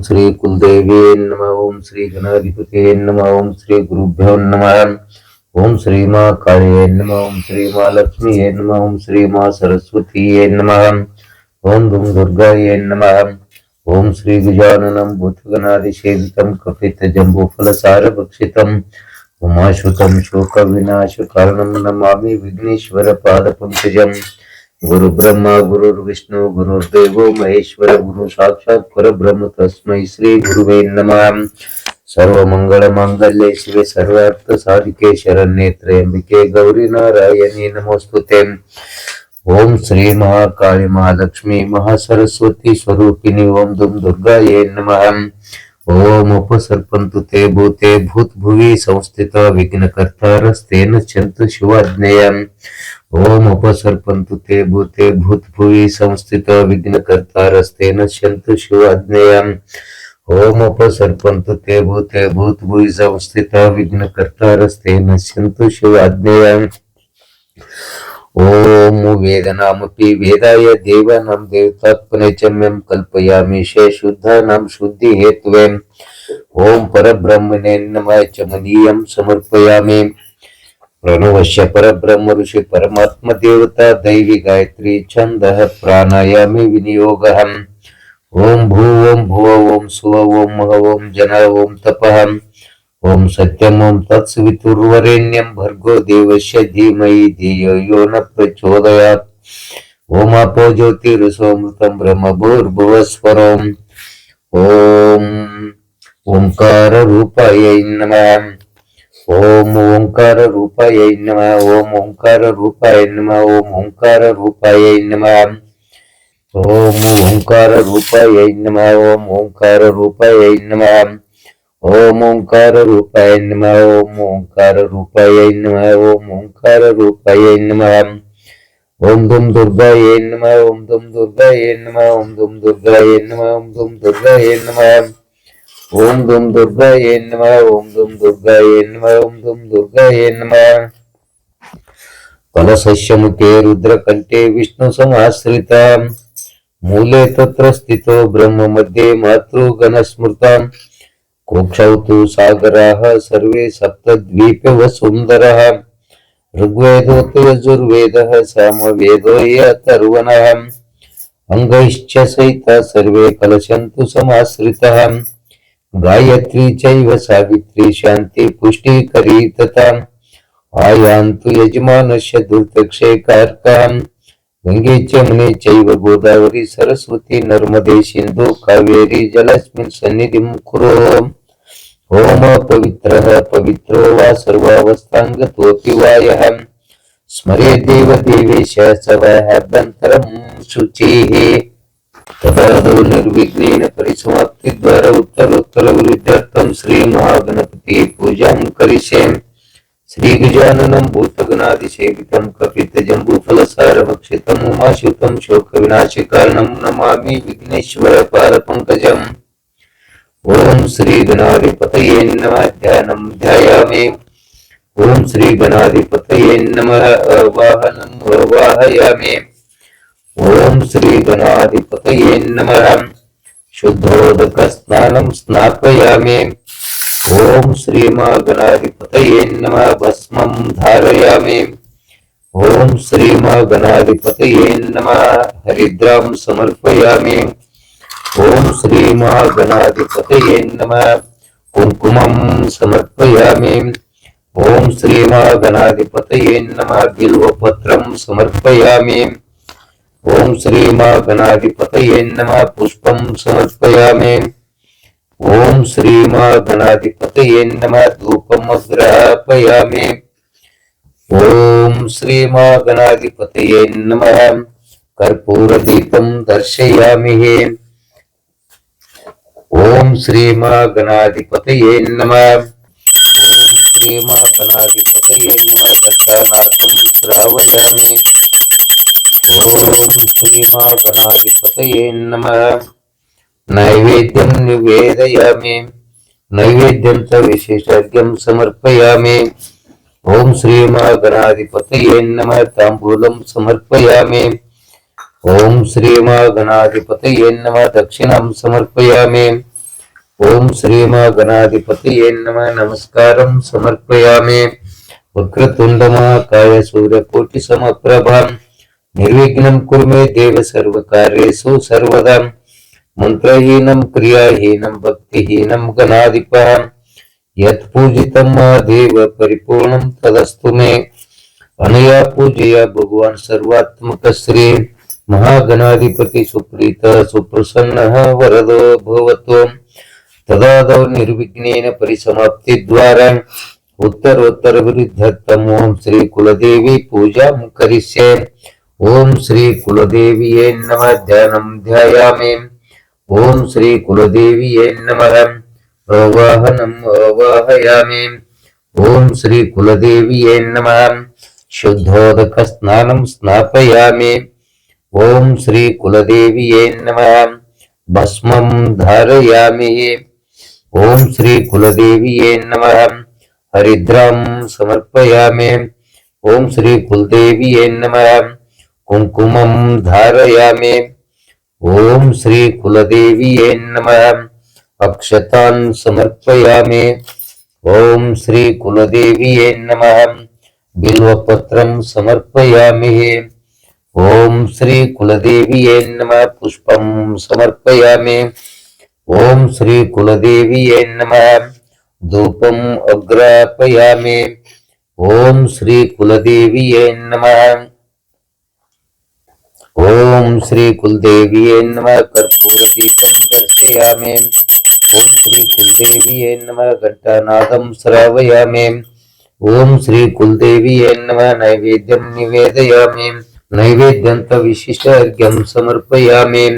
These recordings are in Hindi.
श्री कुलदेवी नमः। ओम श्री गणाधिपते नमः। ओम श्री गुरुभ्यो नमः। ओम श्री माँ काली नमः। ओम श्री माँ लक्ष्मी नमः। ओम श्री माँ सरस्वती नमः। ओम धूम दुर्गाये नमः। ओम श्री गजाननं भूतगणाधिसेवितं कपितजम्बूफलसारभक्षितम् उमाश्रुतं शोकविनाशकारणं नमामि विघ्नेश्वरपादपङ्कजम्। गुरु ब्रह्मा गुरुर्विष्णु गुरुर्देवो महेश्वर गुरु साक्षात् परब्रह्म तस्मै श्री गुरुवे नमः। सर्वमंगल मांगल्ये शिवे सर्वार्थ साधिके शरण्ये त्र्यंबिके गौरी नारायणी नमोस्तुते। ओम श्री महाकाली महालक्ष्मी महासरस्वती स्वरूपिणी ओम दुम दुर्गाये नमः। ओम उपसर्पन्तु ते भूते भूतभुवि संस्थिता विघ्नकर्तारस्तेन चन्तु शिवाज्ञेयम्। ओम उपसर्पन्तु ते भूते भूतभुवि संस्थिता विघ्नकर्तारस्तेन चन्तु शिवाज्ञेयम्। ओम उपसर्पन्तु ते भूते भूतभुवि संस्थिता विघ्नकर्तारस्तेन चन्तु शिवाज्ञेयम्। ओम वेदनामपि वेदाय देवानां देवतात्मनेचम्यं कल्पयामि शुद्धानां शुद्धि हेतवे। ओम परब्रह्मणे नमः च मदीयं समर्पयामि। प्रणवस्य परब्रह्म ऋषि परमात्मा देवता दैवी गायत्री छंदः प्राणायामि विनियोगः। ओम भुव ओम सुव ओम मह ओम जन ओम तपः। ओम सत्यम ओम तत्सवितुर्वरेण्यं भर्गो देवस्य धीमहि धियो यो न प्रचोदयात्। ओम आपो ज्योतिरसोमृतं ब्रह्म भूर्भुवस्वरम्। ओम ओंकार रूपाय नमः। ओम ओंकार रूपाय नमः। ओम ओंकार रूपाय नमः। ओम ओंकार रूपाय नमः। ओम ओंकार रूपाय नमः। ओम ओंकार रूपाय नमः। ओम ओंकार रूपाय नमः। ओम ओंकार रूपाय नमः। ओम ओंकार रूपाय नमः। ओम दुम दुर्गाये नमः। ओम दुम दुर्गाये नमः। ओम दुम दुर्गाये नमः। ओम दुम दुर्गाये नमः। ओम दुम दुर्गाये नमः। ओम दुम दुर्गाये नमः। ओम दुम दुर्गाये नमः। कलशस्य मुखे रुद्रकण्ठे विष्णु समाश्रिता मूले तत्र स्थितो ब्रह्म मध्ये मातृगणस्मृता कोक्षौ तु सागराः सर्वे सप्तद्वीप वसुन्धरः ऋग्वेदोऽथ यजुर्वेदः सामवेदो अथर्वणः अंगैश्च सहिता सर्वे कलशन्तु समाश्रितः गायत्री चैव सावित्री शान्ति पुष्टिकरी तथा आयान्तु यजमानस्य दुर्तक्षेकारकः गंगे चमुने चैव गोदावरी सरस्वती नर्मदे सिन्धु कावेरी जलस्मिन् सन्निधिं कुरु। ओम पवित्रः पवित्रो वा सर्वावस्थाङ्गतोऽपि वा यः स्मरे देव देवेश स वः अभ्यन्तरं शुचिः तदादौ निर्विघ्नेन परिसमाप्तिद्वारा उत्तरोत्तरवृद्ध्यर्थं श्री महागणपति पूजां करिष्ये। श्री गजाननं भूतगणाधिसेवितं कपितजम्बूफलसारभक्षितम् उमाश्रुतं शोकविनाशकारणं नमामि विघ्नेश्वरपादपङ्कजम्। ओम श्री गणाधिपतये नमः ध्यानं ध्यायामि। ओम श्री गणाधिपतये नमः आवाहनं आवाहयामि। ओम श्री गणाधिपतये नमः शुद्धोदक स्नानं स्नापयामि। ओम श्री गणाधिपतये नमः भस्मं धारयामि। ओम श्री गणाधिपतये नमः हरिद्रां समर्पयामि। ओम श्री गणाधिपतये नमः कुंकुमं समर्पयामि। ओम श्री गणाधिपतये नमः बिल्वपत्रं समर्पयामि। ओम श्री गणाधिपतये नमः पुष्पं समर्पयामि। ओम श्री गणाधिपतये नमः धूपम् अग्रापयामि। ओम श्री गणाधिपतये नमः कर्पूरदीपं दर्शयामि। ओम श्री गणाधिपतये नमः। ओम श्री गणाधिपतये नमः घटानाथं श्रावयामि। ओम श्री गणाधिपतये नमः नैवेद्यं निवेदयामि। नैवेद्यं च विशेषज्ञं समर्पयामि। ओम श्री गणाधिपतये नमः ताम्बूलं समर्पयामि। ओम श्री गणाधिपतये नमः दक्षिणां समर्पयामि। ओम श्री गणाधिपतये नमः। नमस्कारं समर्पयामि। वक्रतुंड महाकाय सूर्यकोटि समप्रभा निर्विघ्नं कुरु मे देव सर्वकार्येषु सर्वदा। मंत्रहीनं क्रियाहीनं भक्तिहीनं गणाधिपः यत्पूजितं देव परिपूर्णं तदस्तु मे। अनया पूजया भगवान सर्वात्मक श्री महागणाधिपति सुप्रीत सुप्रसन्न वरदो भवतु। तदादौ निर्विघ्नेन परिसमाप्ति द्वारा उत्तरोत्तर वृद्धत्तम। ओम श्री कुलदेवी पूजा करिष्ये। ओम श्री कुलदेवीये नमः। ध्यानं ध्यायामि। ओम श्री कुलदेवीये नमः। आवाहनम् आवाहयामि। ओम श्री कुलदेवीये नमः। शुद्धोदक स्नानं स्नापयामि। ओम श्री कुलदेवीये नमः। भस्मं धारयामि। ओम श्री कुलदेवीये नमः। हरिद्रां समर्पयामि। ओम श्री कुलदेवीये नमः। कुंकुमं धारयामि। ओम श्री कुलदेवीये नमः। अक्षतान् समर्पयामि। ओम श्री कुलदेवीये नमः। बिल्वपत्रं समर्पयामि। ओम श्री कुलदेवीये नमः। पुष्पं समर्पयामि। ओम श्री कुलदेवीये नमः। धूपम् अग्रापयामि। ओम श्री कुलदेवीये नमः। ओम श्री कुलदेवीये नमः। कर्पूरदीपं दर्शयामि। ओम श्री कुलदेवीये नमः। घंटानादं श्रावयामि। ओम श्री कुलदेवीये नमः। नैवेद्यं निवेदयामि। नैवेद्यंत विशिष्ट अर्घ्यं समर्पयामि।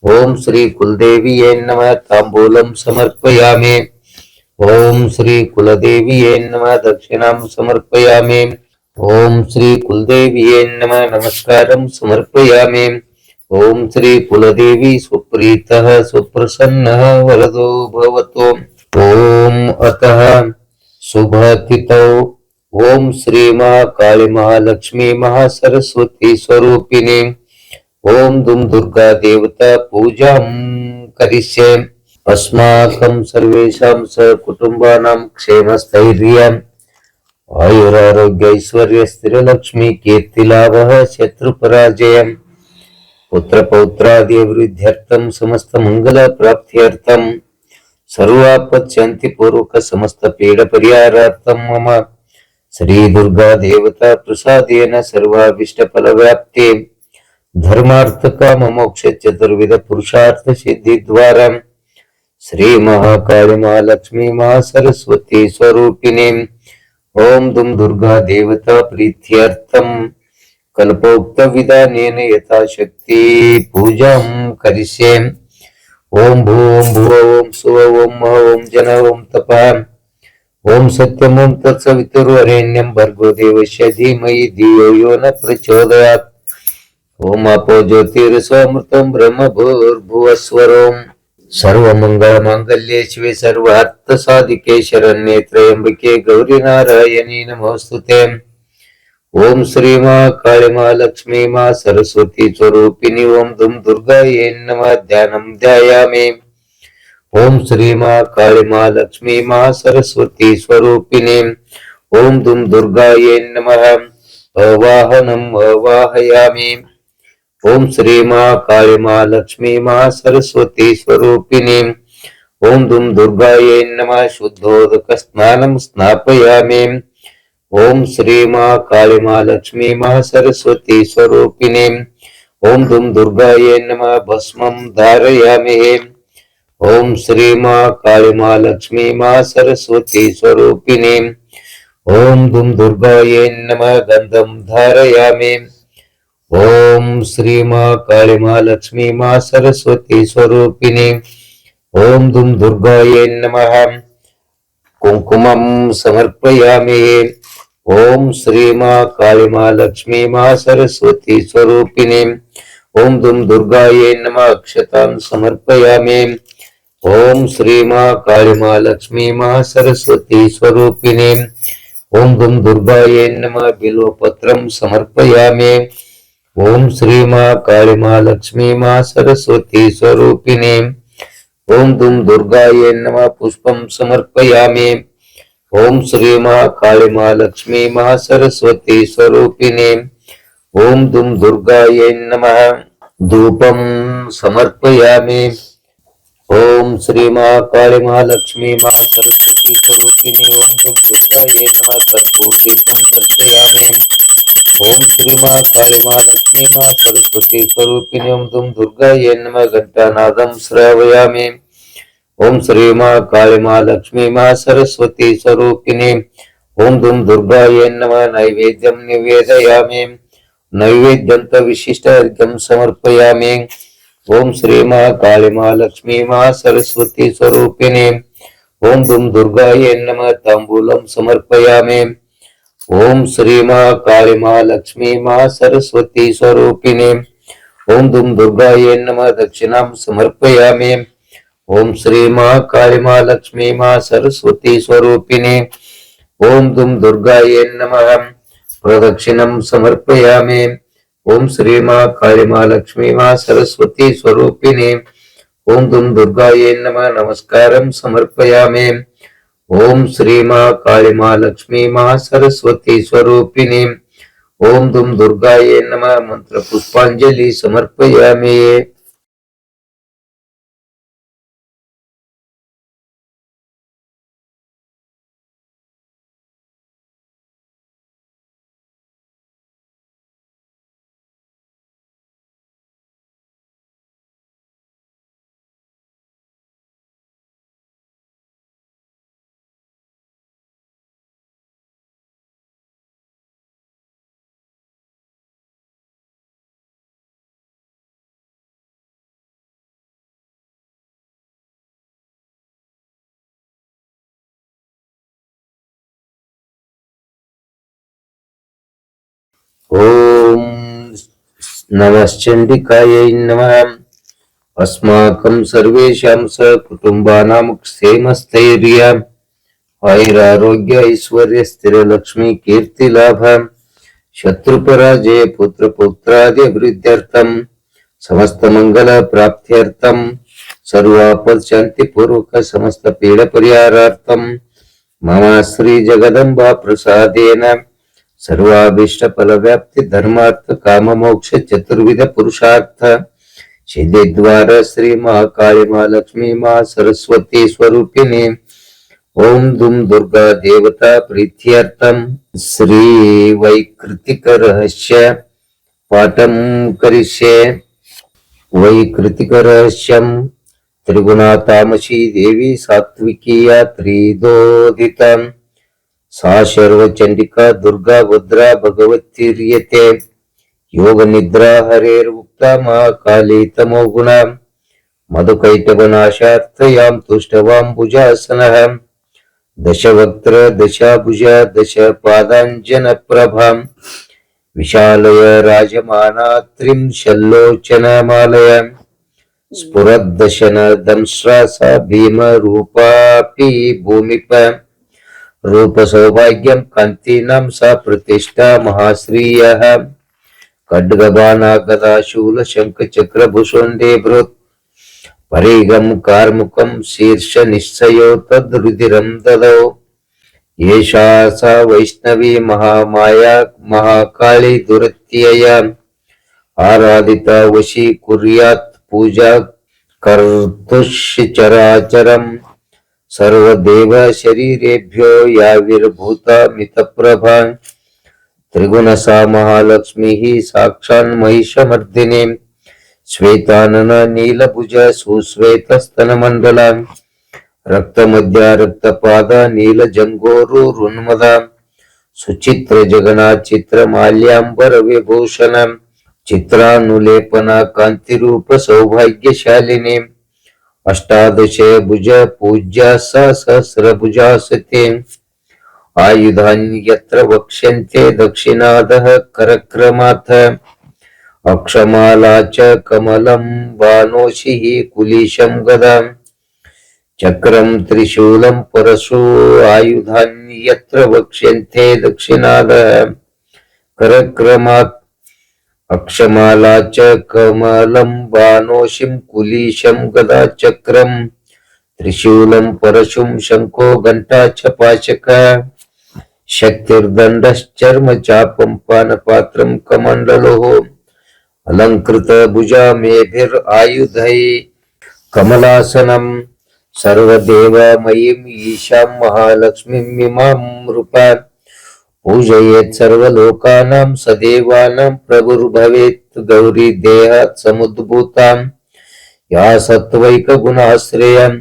ओम श्री कुलदेवीये नमः। तांबूलं समर्पयामि। ओम श्री कुलदेवीये नमः। दक्षिणां समर्पयामि। ओम श्री कुलदेवीये नमः। नमस्कारं समर्पयामि। ओम श्री कुलदेवी सुप्रीतः सुप्रसन्नः वरदो भवतु। ओम अतः शुभतिथौ ओम श्री महाकाली महालक्ष्मी महासरस्वती स्वरूपिणी ओम दुम दुर्गा देवता पूजां करिष्ये। अस्माकं सर्वेषां सकुटुम्बानां क्षेमस्थैर्यम् आयुरारोग्य ऐश्वर्य स्थिरलक्ष्मी कीर्तिलाभः शत्रुपराजयम् पुत्रपौत्रादि अभिवृद्ध्यर्थं समस्त मंगल प्राप्त्यर्थं सर्वापत्शान्ति पूर्वक समस्त पीड़ परिहारार्थं मम श्री दुर्गा देवता प्रसादेन सर्वाभीष्ट फल व्याप्ति धर्मार्थ काम मोक्ष चतुर्विध पुरुषार्थ सिद्धि द्वारा श्री महाकाली महालक्ष्मी महासरस्वती स्वरूपिणी ओम दुम दुर्गा देवता प्रीत्यर्थम कल्पोक्त विधानेन यथाशक्ति पूजां करिष्ये। ओम भूम भुव ओम सुव ओम मह ओम जन ओम तपः ओम सत्यम ओम तत्सवितुर्वरेण्यं भर्गो देवस्य धीमहि धियो यो न प्रचोदयात्। ओम अपो ज्योतिरसोमृतं ब्रह्म भूर्भुवस्वरोम सर्वमंगल मांगल्ये शिवे सर्वार्थ साधिके शरण्ये त्र्यंबके गौरी नारायणी नमोस्तुते। ओम श्री महाकाली महालक्ष्मी मां सरस्वती स्वरूपिणी ओम दुम दुर्गायै नमः। ध्यानं ध्यायामि। ओम श्री महाकाली महालक्ष्मी मां सरस्वती स्वरूपिणी ओम दुम दुर्गायै नमः। आवाहनम् आवाहयामि। ओम श्री महाकाली महालक्ष्मी महासरस्वती स्वरूपिणी ओम दुम दुर्गायै नमः। शुद्धोदक स्नानं स्नापयामि। ओम श्री महाकाली महालक्ष्मी महासरस्वती स्वरूपिणी ओम दुम दुर्गायै नमः। भस्मं धारयामि। ओम श्री महाकाली महालक्ष्मी महासरस्वती स्वरूपिणी ओम दुम दुर्गायै नमः। गंधं धारयामि। ओम श्री महाकाली महालक्ष्मी महासरस्वती स्वरूपिणी ओम दुम दुर्गायै नमः। कुंकुमं समर्पयामि। ओम श्री महाकाली महालक्ष्मी महासरस्वती स्वरूपिणी ओम दुम दुर्गायै नमः। अक्षतान् समर्पयामि। ओम श्री महाकाली महालक्ष्मी महासरस्वती स्वरूपिणी ओम दुम दुर्गायै नमः। बिल्वपत्रं समर्पयामि। ओम श्री महाकाली महालक्ष्मी महासरस्वती स्वरूपिणी ओम दुम दुर्गायै नमः पुष्पं समर्पयामि। ओम श्री महाकाली महालक्ष्मी महासरस्वती स्वरूपिणे ओम दुम दुर्गायै नमः धूपं समर्पयामि। ओम श्री महाकाली महालक्ष्मी महासरस्वती स्वरूपिणे ओम दुम दुर्गायै नमः कर्पूरदीपं दर्शयामि। ओम श्री महाकाली महालक्ष्मी महासरस्वती स्वरूपिणे ओम दुम दुर्गायै नमः घंटानादं श्रावयामि। ओम श्री महाकाली महालक्ष्मी महासरस्वती स्वरूपिणे ओम दुम दुर्गायै नमः नैवेद्यं निवेदयामि। नैवेद्यंत विशिष्ट अर्घ्यं समर्पयामि। ओम श्री महाकाली महालक्ष्मी महासरस्वती स्वरूपिणे ओम दुम दुर्गायै नमः तांबूलं समर्पयामि। ओम श्री महाकाली महालक्ष्मी महासरस्वती स्वरूपिणे ओम दुम दुर्गायै नमः दक्षिणां समर्पयामि। ओम श्री महाकाली महालक्ष्मी महासरस्वती स्वरूपिणे ओम दुम दुर्गायै नमः प्रदक्षिणं समर्पयामि। ओम श्री महाकाली महालक्ष्मी महासरस्वती स्वरूपिणे ओम दुम दुर्गायै नमः नमस्कारं समर्पयामि। ओम श्री महाकाली महालक्ष्मी महासरस्वती स्वरूपिणे ओम दुम दुर्गायै नमः मंत्र पुष्पांजलि समर्पयामि। ओम नमश्चंडिकायै नमः। अस्माकं सर्वेषां सकुटुम्बानां क्षेमस्थैर्य आयुरारोग्य ऐश्वर्य स्थिरलक्ष्मी कीर्तिलाभ शत्रुपराजय पुत्रपुत्रादिवृद्ध्यर्थं समस्त मंगल प्राप्त्यर्थं सर्वापद शांति पूर्वक समस्त पीड परिहारार्थं मम श्री जगदंबा प्रसादेन सर्वाभीष्ट फलव्याप्ति धर्मार्थ काम मोक्ष चतुर्विध पुरुषार्थ सिद्धि द्वारा श्री महाकाली महालक्ष्मी माँ सरस्वती स्वरूपिणी ओम दुम दुर्गा देवता प्रीत्यर्थम श्री वैकृतिक रहस्य पाठम करिष्ये। वैकृतिक रहस्यम त्रिगुणातामसी देवी सात्विकीया त्रिदोदितम सा शर्वचंडिका दुर्गा भद्रा भगवतीर्यते योग निद्रा हरेर्मुक्ता महाकाली तमो गुणा मधुकैटभनाशार्थयां तुष्टवाम्बुजासनः दशवक्त्र दशाभुजा दशपादाञ्जन प्रभां विशालय राजमाना त्रिंशल्लोचनमालय स्फुरद्दशन दंश्रासा भीमरूपापि भूमिप रूप सौभाग्यं कान्तीनां सा प्रतिष्ठा महाश्रियः खड्गबाणा गदा शूल शंख चक्र भूषुण्डे भृत् परिगम कार्मुकं शीर्ष निश्चयो तद्रुधिरं ददौ एषा सा वैष्णवी महामाया महाकाली दुरत्यया आराधिता वशी कुर्यात् पूजा कर्तुश्चराचरम् सर्वदेव शरीरेभ्यो याविर्भूता मितप्रभा त्रिगुणसा महालक्ष्मी साक्षान् महिषमर्दिनी श्वेतानन नीलभुज सुश्वेतस्तनमण्डला रक्तमध्या रक्तपादा नीलजङ्घोरुन्मदा सुचित्र जगन्नाथ चित्र माल्याम्बर विभूषण चित्रानुलेपना कांतिरूप सौभाग्यशालिनी अष्टादश भुज पूज्या सहस्रभुजा सते आयुधानि यत्र वक्ष्यन्ते दक्षिणादः करक्रमाथ अक्षमाला च कमलं वानोषिः कुलिशं गदां चक्रं त्रिशूलं परशु आयुधानि यत्र वक्ष्यन्ते दक्षिणादः करक्रमात् अक्षमाला च कमलं बाणोषिं कुलीशं गदाचक्रं त्रिशूलं परशुं शंखो घंटा च पाशक शक्तिर्दंडश्चर्म चापं पानपात्रं कमण्डलोः अलंकृत भुजा मेभिरायुधै कमलासनं सर्वदेवमयीं ईशां महालक्ष्मीमिमां रूपां पूजयेत् सर्वलोकानां सदेवानां प्रभुर्भवेत् गौरी देहात् समुद्भूतां या सत्वैकगुणाश्रयं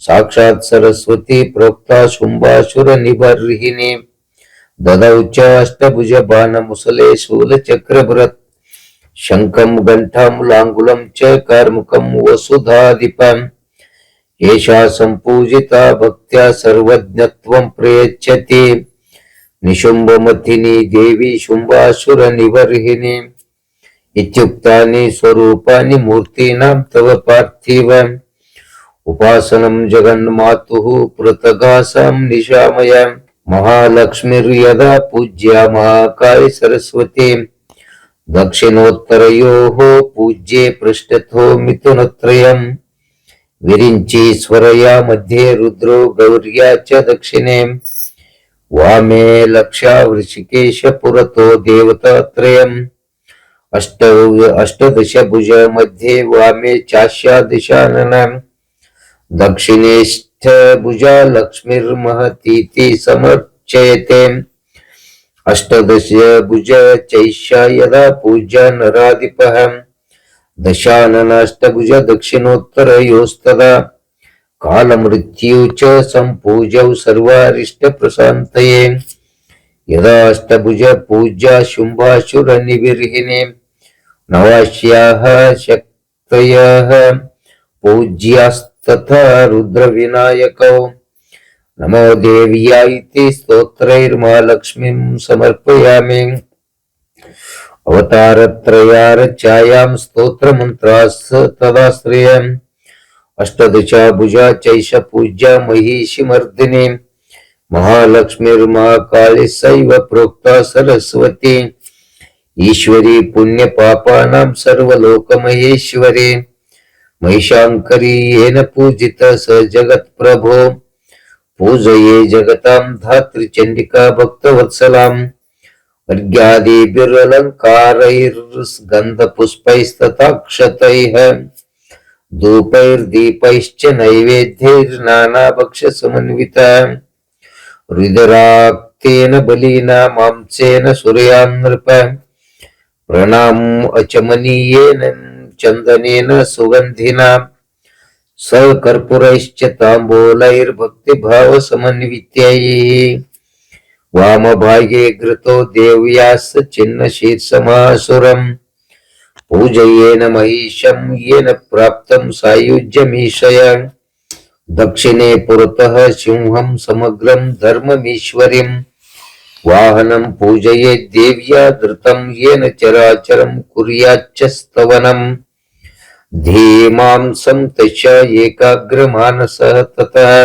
साक्षात् सरस्वती प्रोक्ता शुम्भासुरनिबर्हिणी ददौ च अष्टभुजबाणमुसले शूलचक्रभृत् शङ्खं घण्टां च कार्मुकं वसुधाधिपम् एषा सम्पूजिता भक्त्या सर्वज्ञत्वं प्रयच्छति निशुम्भमथिनी देवी शुम्भासुरनिबर्हिणी इत्युक्तानि स्वरूपाणि मूर्तीनां तव पार्थिव उपासनं जगन्मातुः पृथगासां निशामय महालक्ष्मीर्यदा पूज्या महाकाय सरस्वती दक्षिणोत्तरयोः पूज्ये पृष्ठतो मिथुनत्रयम् विरिञ्ची स्वरया मध्ये रुद्रो गौर्या च दक्षिणे वामे लक्षा वृषिकेश पुरतो देवतात्रयम् अष्टदश मध्ये वामे चास्या दिशाननम् दक्षिणेष्ठ भुजा लक्ष्मीर्महतीति समर्चयते अष्टदश भुज चैष्या यदा पूज्या नराधिपः दशाननाष्टभुज दक्षिणोत्तरयोस्तदा कालमृत्यु च सम्पूजौ सर्वारिष्टप्रशान्तये यदा अष्टभुज पूज्या शुम्भासुरनिबर्हिणी नवास्याः शक्तयः पूज्यास्तथा रुद्रविनायकौ नमो देव्या इति स्तोत्रैर्महालक्ष्मीं समर्पयामि अवतारत्रयार्चायां स्तोत्रमन्त्रास्तदाश्रयम् अष्टदशा भुजा चैष पूज्या महिषीमर्दिनी महालक्ष्मीर्महाकाली सैव प्रोक्ता सरस्वती ईश्वरी पुण्यपापानां सर्वलोकमहेश्वरी महिषाङ्करी येन पूजित स जगत्प्रभो पूजये जगतां धात्री चंडिका भक्तवत्सलाम् अर्घ्यादिभिरलङ्कारैर्गन्धपुष्पैस्तथाक्षतैः धूपैर्दीपैश्च नैवेद्यैर्नानाभक्षसमन्वितः रुद्राक्तेन बलिना मांसेन सूर्यान् नृप प्रणामो अचमनीयेन चन्दनेन सुगन्धिना सकर्पूरैश्च ताम्बूलैर्भक्तिभावसमन्वितैः वामभागे घृतो देव्यास् छिन्नशीर्षमासुरम् पूजयेन महिषं येन प्राप्तं सायुज्यमीशय दक्षिणे पुरतः सिंहं समग्रं धर्ममीश्वरीं वाहनं पूजयेत् देव्या धृतं येन चराचरं कुर्याच्च स्तवनम् धीमांसं तस्य एकाग्रमानसः ततः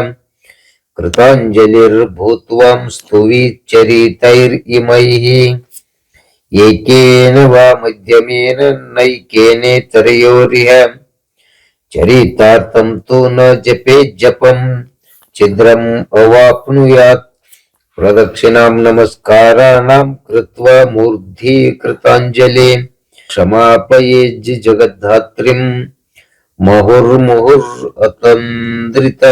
कृताञ्जलिर्भूत्वा स्तुवि चरितैरिमैः एकेन वा मध्यमेन नैकेनेतरयोरिह चरितार्थं तु न जपेत् जपं छिद्रम् अवाप्नुयात् प्रदक्षिणां नमस्काराणां कृत्वा मूर्ध्नि कृताञ्जलि क्षमापयेज् जगद्धात्रीं मुहुर्मुहुरतन्द्रित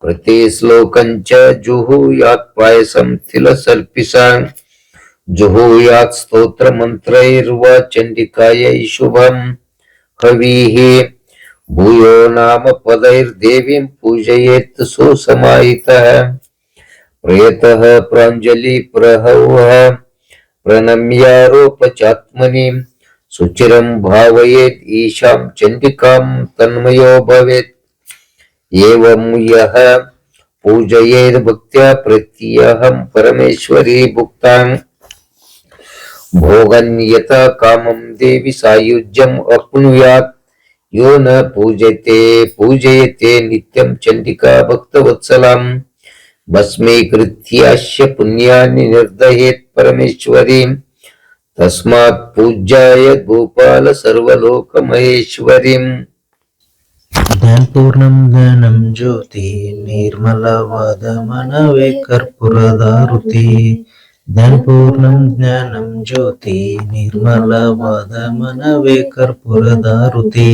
प्रतिश्लोकञ्च जुहुयात् पायसं तिलसल्पिषा जुहुयात् स्तोत्रमन्त्रैर्वा चण्डिकायै शुभं हविः भूयो नाम पदैर्देवीं पूजयेत् सुसमाहितः प्रयतः प्राञ्जलि प्रहवः प्रणम्यारोपचात्मनि सुचिरं भावयेत् ईशां चण्डिकां तन्मयो भवेत् एवं यः पूजयेत् भक्त्या प्रत्यहं परमेश्वरी भुक्तां भोगन् यथा कामं देवी सायुज्यम् अप्नुयात् यो न पूजयते नित्यं चण्डिका भक्तवत्सलाम् भस्मीकृत्यास्य पुण्यानि निर्दहेत् परमेश्वरी तस्मात् पूज्याय भूपाल सर्वलोकमहेश्वरीम्। ಜ್ಞಾನಪೂರ್ಣಂ ಜ್ಞಾನಂ ಜ್ಯೋತಿ ನಿರ್ಮಲವಾದ ಮನವೇ ಕರ್ಪೂರದಾರುತಿ. ಜ್ಞಾನಪೂರ್ಣಂ ಜ್ಞಾನಂ ಜ್ಯೋತಿ ನಿರ್ಮಲವಾದ ಮನವೇ ಕರ್ಪೂರದಾರುತಿ.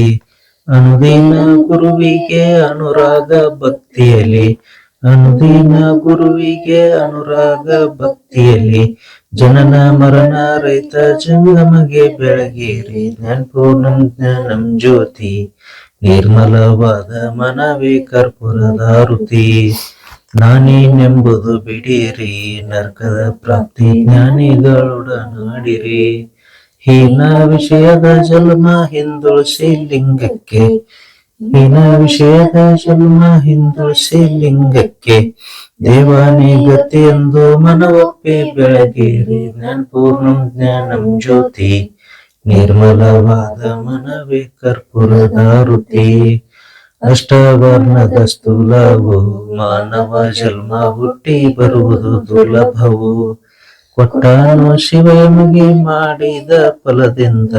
ಅನುದಿನ ಗುರುವಿಗೆ ಅನುರಾಗ ಭಕ್ತಿಯಲ್ಲಿ, ಅನುದಿನ ಗುರುವಿಗೆ ಅನುರಾಗ ಭಕ್ತಿಯಲ್ಲಿ, ಜನನ ಮರಣ ರಹಿತ ಜಂಗಮಗೆ ಬೆಳಗೇರಿ. ಜ್ಞಾನಪೂರ್ಣಂ ಜ್ಞಾನಂ ಜ್ಯೋತಿ ನಿರ್ಮಲವಾದ ಮನವೇ ಕರ್ಪೂರದಾರುತಿ. ನಾನೇನೆಂಬುದು ಬಿಡಿರಿ, ನರಕದ ಪ್ರಾಪ್ತಿ ಜ್ಞಾನಿಗಳೊಡನಾಡಿರಿ. ಹೀನ ವಿಷಯದ ಜನ್ಮ ಹಿಂದುಳಿಸಿ ಲಿಂಗಕ್ಕೆ, ಹೀನ ವಿಷಯದ ಜನ್ಮ ಹಿಂದುಳಿಸಿ ಲಿಂಗಕ್ಕೆ, ದೇವಾನೇ ಗತಿ ಎಂದು ಮನವೊಪ್ಪಿ ಬೆಳಗೇರಿ. ಜ್ಞಾನಪೂರ್ಣಂ ಜ್ಞಾನಂ ಜ್ಯೋತಿ ನಿರ್ಮಲವಾದ ಮನವೇ ಕರ್ಪೂರದಾರುತಿ. ಅಷ್ಟವರ್ಣದ ಸ್ಥೂಲವು ಮಾನವ ಜನ್ಮ ಹುಟ್ಟಿ ಬರುವುದು ದುರ್ಲಭವು. ಕೊಟ್ಟಾನು ಶಿವಯಮಗೆ ಮಾಡಿದ ಫಲದಿಂದ,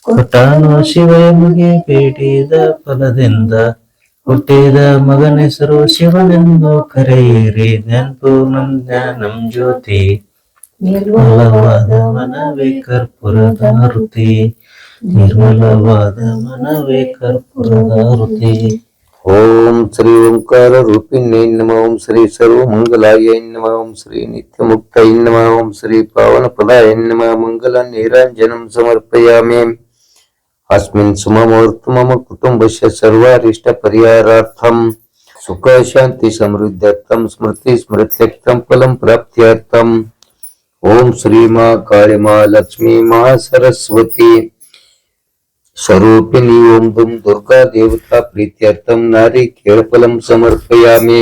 ಕೊಟ್ಟಾನು ಶಿವಯಮಗೆ ಬೇಡಿದ ಫಲದಿಂದ, ಹುಟ್ಟಿದ ಮಗನೆಸರು ಶಿವನೆಂದು ಕರೆಯಿರಿ. ಜ್ಞಾನಪೂರ್ಣಂ ಜ್ಞಾನಂ ಜ್ಯೋತಿ ನಿರ್ಮಲವಾದ ಮನವೇ ಕರ್ಪೂರದಾರುತಿ. ನಿರ್ಮಲವಾದ ಮನವೇ ಕರ್ಪೂರದಾರುತಿ. ಓಂ ಶ್ರೀ ಓಂಕಾರ ರೂಪಿಣ್ಯೈ ನಮಃ. ಓಂ ಶ್ರೀ ಸರ್ವಮಂಗಲಾಯ ನಮಃ. ಓಂ ಶ್ರೀ ನಿತ್ಯಮುಕ್ತೈ ನಮಃ. ಓಂ ಶ್ರೀ ಪಾವನಪದಾಯ ನಮಃ. ಮಂಗಲ ನೀರಾಂಜನಂ ಸಮರ್ಪಯಾಮಿ. ಅಸ್ಮಿನ್ ಸುಮಮೂರ್ತ ಮಮ ಕುಟುಂಬಸ್ಯ ಸರ್ವಾರಿಷ್ಟ ಪರಿಹಾರಾರ್ಥಂ ಸುಖ ಶಾಂತಿ ಸಮೃದ್ಧ್ಯರ್ಥಂ ಸ್ಮೃತಿ ಸ್ಮೃತ್ಯರ್ಥಂ ಫಲಂ ಪ್ರಾಪ್ತ್ಯರ್ಥಂ ಓಂ ಶ್ರೀ ಮಾ ಕಾಳಿ ಮಾ ಲಕ್ಷ್ಮೀ ಮಾ ಸರಸ್ವತಿ ಸ್ವರೂಪಿಣಿ ಓಂ ದುಂ ದುರ್ಗಾ ದೇವತಾ ಪ್ರೀತ್ಯರ್ಥಂ ನಾರಿ ಕೇಳಫಲಂ ಸಮರ್ಪಯಾಮಿ.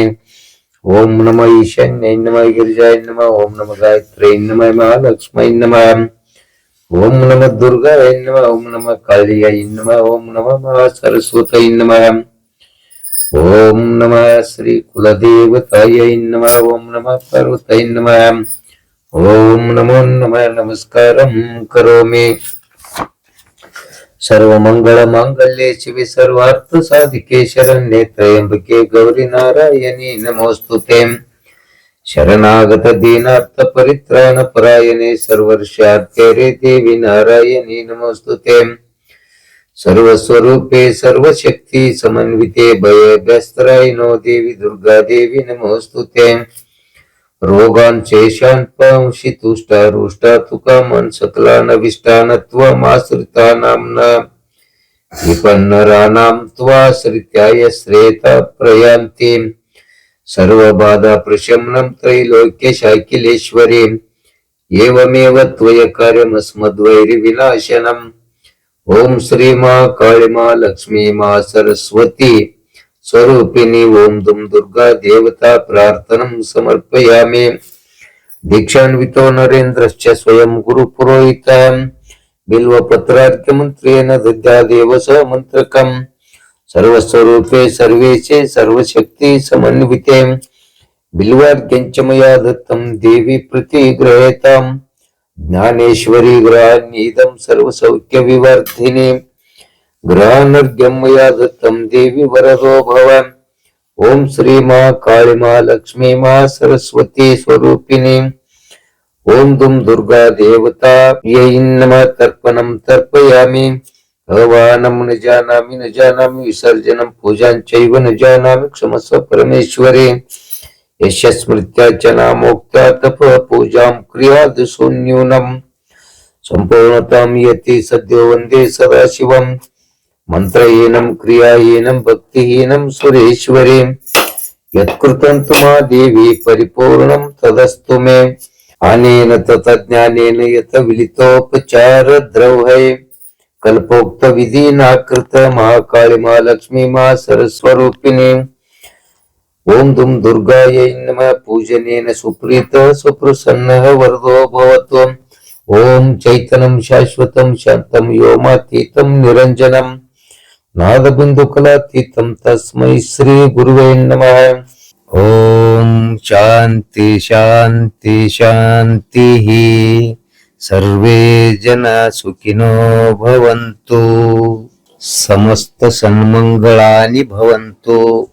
ಓಂ ನಮಃ ಈಶಾನ್ಯೈ ನಮಃ ಗಿರಿಜಾಯ ನಮಃ. ಓಂ ನಮಃ ಗಾಯತ್ರ್ಯೈ ನಮಃ ಮಹಾಲಕ್ಷ್ಮೈ ನಮಃ. ಓಂ ನಮಃ ದುರ್ಗಾಯ ನಮಃ. ಓಂ ನಮಃ ಕಾಳಿಯೈ ನಮಃ. ಓಂ ನಮಃ ಮಹಾ ಸರಸ್ವತೈ ನಮಃ. ಓಂ ನಮಃ ಶ್ರೀ ಕುಲದೇವತಾಯೈ ನಮಃ. ಓಂ ನಮಃ ಪಾರ್ವತೈ ನಮಃ. ಓಂ ನಮೋ ನಮಃ ನಮಸ್ಕಾರಂ ಕರೋಮಿ. ಸರ್ವಮಂಗಳ ಮಾಂಗಲ್ಯೆ ಶಿವೆ ಸರ್ವಾರ್ಥ ಸಾಧಿಕೆ ಶರಣ್ಯೆ ತ್ರಯಂಬಕೆ ಗೌರಿ ನಾರಾಯಣಿ ನಮೋಸ್ತುತೆ. ಶರಣಾಗತ ದೀನಾರ್ಥ ಪರಿತ್ರಾಣ ಪರಾಯಣೆ ಸರ್ವರ್ಷಾರ್ಥ್ಯರೆ ದೇವಿ ನಾರಾಯಣಿ ನಮೋಸ್ತುತೆ. ಸರ್ವಸ್ವರೂಪೆ ಸರ್ವಶಕ್ತಿ ಸಮನ್ವಿತೆ ಭಯಭ್ಯಸ್ತ್ರಾಯಿನೋ ದೇವಿ ದುರ್ಗಾ ದೇವಿ ನಮೋಸ್ತುತೆ. ರೋಗಾನ್ ಶೇಷಾನ್ ಪಂಶಿ ತುಷ್ಟಾರುಷ್ಟ ತುಕಾಮನ್ ಸಕಲಾನವಿಷ್ಟಾನತ್ವಮಾಶ್ರಿತಾನಾಂನ ವಿಪನ್ನರಾನಾಂ ತ್ವಾಶ್ರಿತ್ಯಾಯ ಶ್ರೇತ ಪ್ರಯಾಂತಿ. ಸರ್ವಬಾಧಾ ಪ್ರಶಮನಂ ತ್ರೈಲೋಕ್ಯ ಶಾಕಿಲೇಶ್ವರಿ. ಏವಮೇವ ತ್ವಯ ಕಾರ್ಯಮಸ್ಮದ್ವೈರಿ ವಿನಾಶನಂ. ಓಂ ಶ್ರೀ ಮಾ ಕಾಳಿ ಮಾ ಲಕ್ಷ್ಮೀ ಮಾ ಸರಸ್ವತಿ ಸ್ವರೂಪಿಣಿ ಓಂ ದುಂ ದುರ್ಗಾ ದೇವತಾ ಪ್ರಾರ್ಥನಂ ಸಮರ್ಪಯಾಮಿ. ದೀಕ್ಷಾನ್ವಿತೋ ನರೇಂದ್ರಶ್ಚ ಸ್ವಯಂ ಗುರು ಪುರೋಹಿತ ಬಿಲ್ವಪತ್ರಾರ್ಘ್ಯ ಮಂತ್ರೇಣ ದದ್ಯಾದೇವ ಸ ಮಂತ್ರಕಂ. ಸರ್ವಸ್ವರೂಪೆ ಸರ್ವೇಶೆ ಸರ್ವಶಕ್ತಿ ಸಮನ್ವಿತೆ ಬಿಲ್ವಾರ್ಘ್ಯಂಚ ಮಯಾ ದತ್ತಂ ದೇವಿ ಪ್ರತಿಗೃಹೇತಾಂ. ಜ್ಞಾನೇಶ್ವರಿ ಗೃಹಾನ್ಯೀದಂ ಸರ್ವಸೌಖ್ಯ ವಿವರ್ಧಿನಿ. ಗೃಹಾನರ್ಘ್ಯಂ ಮಯಾ ದತ್ತಂ ದೇವಿ ವರದೋ ಭವ. ಓಂ ಶ್ರೀ ಮಾ ಕಾಳಿ ಮಾ ಲಕ್ಷ್ಮೀ ಮಾ ಸರಸ್ವತಿ ಸ್ವರೂಪಿಣಿ ಓಂ ದುಂ ದುರ್ಗಾ ದೇವತಾ ಯೈ ನಮಃ. ತರ್ಪಣಂ ತರ್ಪಯಾಮಿ. ಆವಾಹನಂ ನ ಜಾನಾಮಿ ನ ಜಾನಾಮಿ. ವಿಸರ್ಜನಂ ಪೂಜಾಂಚೈವ ನ ಜಾನಾಮಿ. ಕ್ಷಮಸ್ವ ಪರಮೇಶ್ವರಿ. ಯಸ್ಯ ಸ್ಮೃತ್ಯಾ ಚ ನಾಮೋಕ್ತ್ಯಾ ತಪ ಪೂಜಾಂ ಕ್ರಿಯಾದ್ ಶೂನ್ಯೂನಂ. ಸಂಪೂರ್ಣತಾಂ ಯತಿ ಸದ್ಯೋ ವಂದೇ ಸದಾಶಿವಂ. ಮಂತ್ರಹೀನಂ ಕ್ರಿಯಾಹೀನಂ ಭಕ್ತಿಹೀನಂ ಸುರೇಶ್ವರಿ. ಯತ್ಕೃತಂ ತು ಮಾ ದೇವಿ ಪರಿಪೂರ್ಣಂ ತದಸ್ತು ಮೇ. ಅನೇನ ತತ ಜ್ಞಾನೇನ ಯತ ವಿಲಿತೋಪಚಾರ ದ್ರೌಹೈ. ಕಲ್ಪೋಕ್ತ ವಿಧಿನಾಕೃತ ಮಹಾಕಾಳಿ ಮಹಾಲಕ್ಷ್ಮೀ ಮಾ ಸರಸ್ವರೂಪಿಣಿ ಓಂ ದುಂ ದುರ್ಗಾಯೈ ನಮಃ. ಪೂಜನೇನ ಸುಪ್ರೀತ ಸುಪ್ರಸನ್ನಃ ವರದೋ ಭವತು. ಓಂ ಚೈತನ್ಯಂ ಶಾಶ್ವತಂ ಶಾಂತಂ ವ್ಯೋಮಾತೀತಂ ನಿರಂಜನಂ ನಾದಬಿಂದು ಕಲಾತೀತಂ ತಸ್ಮೈ ಶ್ರೀ ಗುರುವೇ ನಮಃ. ಓಂ ಶಾಂತಿ ಶಾಂತಿ ಶಾಂತಿ. सर्वे जन सुखिनो भवन्तु, समस्त सन्मंगळानि भवन्तु.